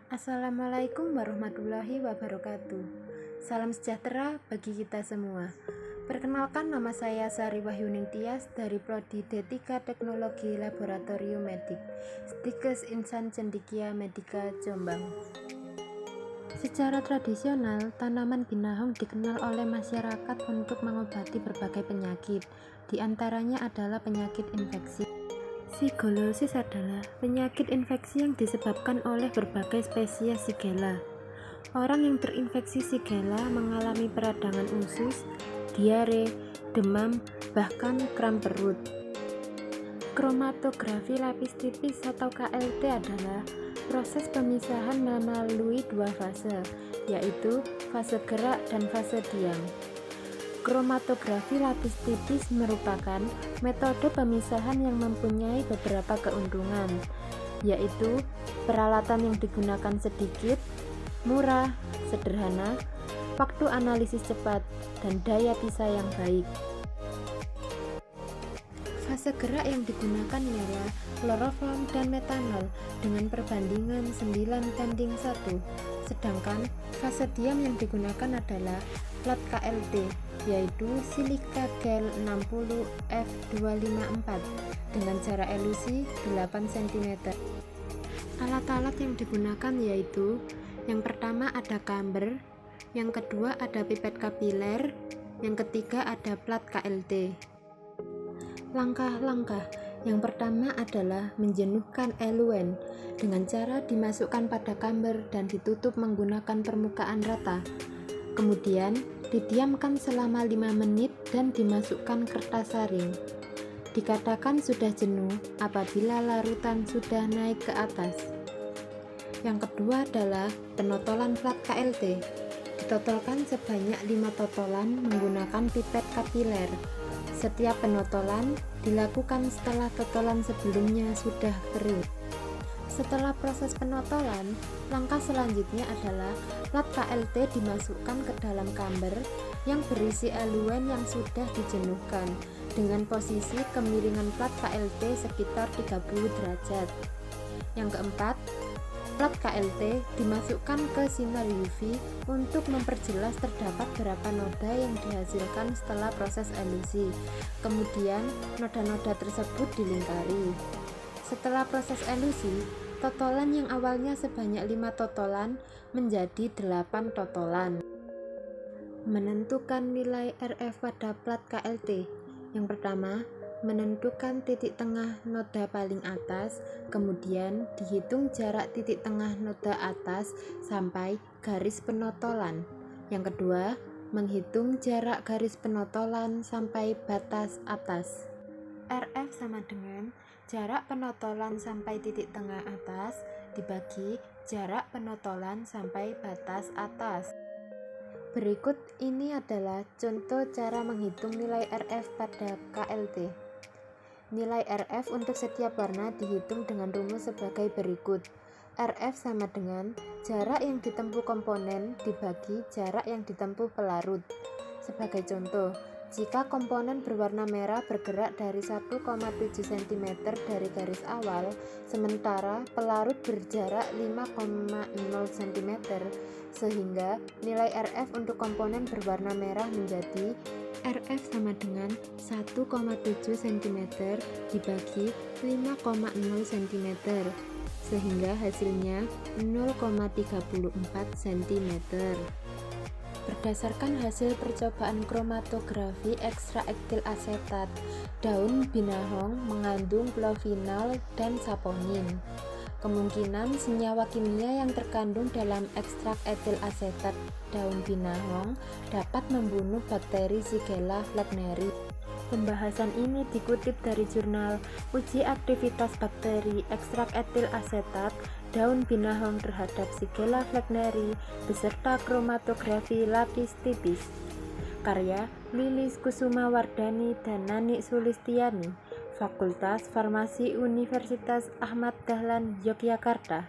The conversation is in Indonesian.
Assalamualaikum warahmatullahi wabarakatuh. Salam sejahtera bagi kita semua. Perkenalkan, nama saya Sari Wahyuning Tias dari Prodi D3 Teknologi Laboratorium Medik, Stikes Insan Cendikia Medika Jombang. Secara tradisional, tanaman binahong dikenal oleh masyarakat untuk mengobati berbagai penyakit, di antaranya adalah penyakit infeksi. Shigella adalah penyakit infeksi yang disebabkan oleh berbagai spesies Shigella. Orang yang terinfeksi Shigella mengalami peradangan usus, diare, demam, bahkan kram perut. Kromatografi lapis tipis atau KLT adalah proses pemisahan melalui dua fase, yaitu fase gerak dan fase diam. Kromatografi lapis tipis merupakan metode pemisahan yang mempunyai beberapa keuntungan, yaitu peralatan yang digunakan sedikit, murah, sederhana, waktu analisis cepat, dan daya pisah yang baik. Fase gerak yang digunakan ialah kloroform dan metanol dengan perbandingan 9:1, sedangkan fase diam yang digunakan adalah plat KLT, yaitu silika gel 60F254 dengan jarak elusi 8 cm. Alat-alat yang digunakan yaitu yang pertama ada kamber, yang kedua ada pipet kapiler, yang ketiga ada plat KLT. Langkah-langkah yang pertama adalah menjenuhkan eluen dengan cara dimasukkan pada kamber dan ditutup menggunakan permukaan rata. Kemudian didiamkan selama 5 menit dan dimasukkan kertas saring. Dikatakan sudah jenuh apabila larutan sudah naik ke atas. Yang kedua adalah penotolan plat KLT. Ditotolkan sebanyak 5 totolan menggunakan pipet kapiler. Setiap penotolan dilakukan setelah totolan sebelumnya sudah kering. Setelah proses penotolan, langkah selanjutnya adalah plat KLT dimasukkan ke dalam kamber yang berisi eluen yang sudah dijenuhkan dengan posisi kemiringan plat KLT sekitar 30 derajat. Yang keempat, plat KLT dimasukkan ke sinar UV untuk memperjelas terdapat berapa noda yang dihasilkan setelah proses elusi. Kemudian, noda-noda tersebut dilingkari. Setelah proses elusi, totolan yang awalnya sebanyak 5 totolan menjadi 8 totolan. Menentukan nilai RF pada plat KLT. Yang pertama, menentukan titik tengah noda paling atas, kemudian dihitung jarak titik tengah noda atas sampai garis penotolan. Yang kedua, menghitung jarak garis penotolan sampai batas atas. RF sama dengan jarak penotolan sampai titik tengah atas dibagi jarak penotolan sampai batas atas. Berikut ini adalah contoh cara menghitung nilai RF pada KLT. Nilai RF untuk setiap warna dihitung dengan rumus sebagai berikut. RF sama dengan jarak yang ditempuh komponen dibagi jarak yang ditempuh pelarut. Sebagai contoh, jika komponen berwarna merah bergerak dari 1,7 cm dari garis awal, sementara pelarut berjarak 5,0 cm, sehingga nilai RF untuk komponen berwarna merah menjadi RF sama dengan 1,7 cm dibagi 5,0 cm, sehingga hasilnya 0,34 cm. Berdasarkan hasil percobaan kromatografi ekstrak etil asetat, daun binahong mengandung klofinol dan saponin. Kemungkinan senyawa kimia yang terkandung dalam ekstrak etil asetat daun binahong dapat membunuh bakteri Shigella flexneri. Pembahasan ini dikutip dari jurnal Uji Aktivitas Bakteri Ekstrak Etil Asetat Daun Binahong terhadap Shigella flexneri beserta kromatografi lapis tipis. Karya Lilis Kusuma Wardani dan Nani Sulistiani, Fakultas Farmasi Universitas Ahmad Dahlan, Yogyakarta.